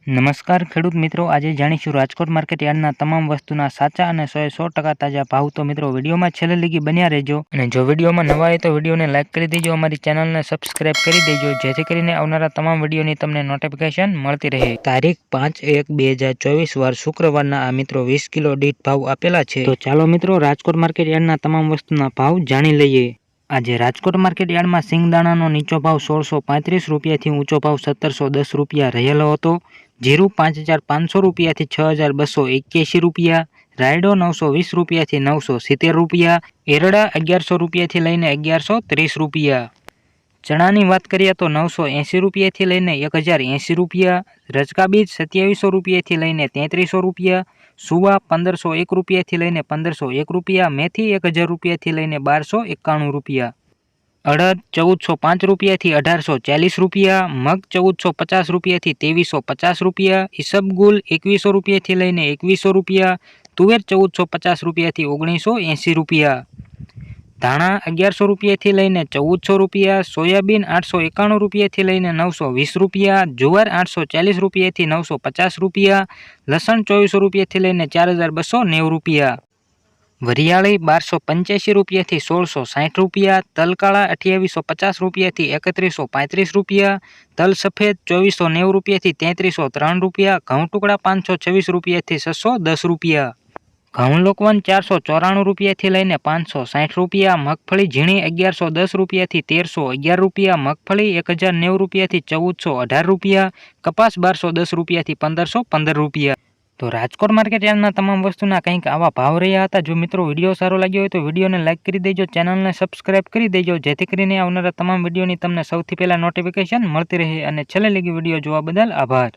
નમસ્કાર ખેડૂત મિત્રો, આજે જાણીશું રાજકોટ માર્કેટ યાર્ડના તમામ વસ્તુના સાચા અને 100% તાજા ભાવ। તો મિત્રો વિડીયોમાં છેલ્લે લગી બન્યા રહેજો અને જો વિડીયોમાં નવા હોય તો વિડીયોને લાઇક કરી દેજો, અમારી ચેનલને સબસ્ક્રાઇબ કરી દેજો જેથી કરીને આવનારા તમામ વિડીયોની તમને નોટિફિકેશન મળતી રહે। તારીખ 5/1/2024 વાર શુક્રવારના આ મિત્રો 20 કિલો દીઠ ભાવ આપેલા છે। તો ચાલો મિત્રો રાજકોટ માર્કેટ યાર્ડના તમામ વસ્તુના ભાવ જાણી લઈએ। આજે રાજકોટ માર્કેટ યાર્ડમાં સિંગદાણાનો નીચો ભાવ 1635 રૂપિયાથી ઊંચો ભાવ 1710 રૂપિયા રહેલો હતો। जीरु 5500 रुपया थी 6281 रुपया, रायडो 920 रुपया थी 970 रुपया, एरड़ा 1100 रुपया थी लईने 1130 रुपया। चना की बात करिए तो 980 रुपया थी लईने 1080 रुपया, रजका बीज 2700 रुपया थी लईने 3300 रुपया, सुवा 1501 रुपया थी लईने 1501 रुपया, मेथी 1000 रुपया थी लईने 1291 रुपया, अड़द 1405 रुपया थी 1840 रुपया, मग 1450 रुपया थी 2350 रुपया, ईसबगुल 2100 रुपया थी लईने 2100 रुपया, तुवेर 1450 रुपया थी 1980 रुपया, धाणा 1100 रुपया थी लईने 1400 रुपया, सोयाबीन 891 रुपया थी लईने 920 रुपया, जुवार 840 रुपया थी 950 रुपया, लसण 2400 रुपया थी लईने 4290 रुपया, वरियाળી 1285 रुपया थी 1660 रुपया, तलकाड़ा 2850 रुपया थी 3135 रुपया, तल सफेद 2490 रुपया थी 3303 रुपया, घऊं टुकड़ा 526 रुपया थी 610 रुपया, घऊं लोकवन 494 रुपया थी लईने 560 रुपया, मगफળી झीणी 1110 रुपया थी 1311 रुपया, मगफળી 1090 रुपया थी 1418 रुपया, कपास 1210 रुपया थी 1515 रुपया। तो राजकोट मार्केट यार्डना तमाम वस्तुना कंईक आवा भाव रह्या हता। जो मित्रों विडियो सारो लाग्यो होय तो विडियोने लाइक करी देजो, चेनलने सब्सक्राइब करी देजो जेथी करीने आवनारा तमाम विडियोनी तमने सौथी पहेला नोटिफिकेशन मळती रहे। अने छेल्ले लगी विडियो जोवा बदल आभार।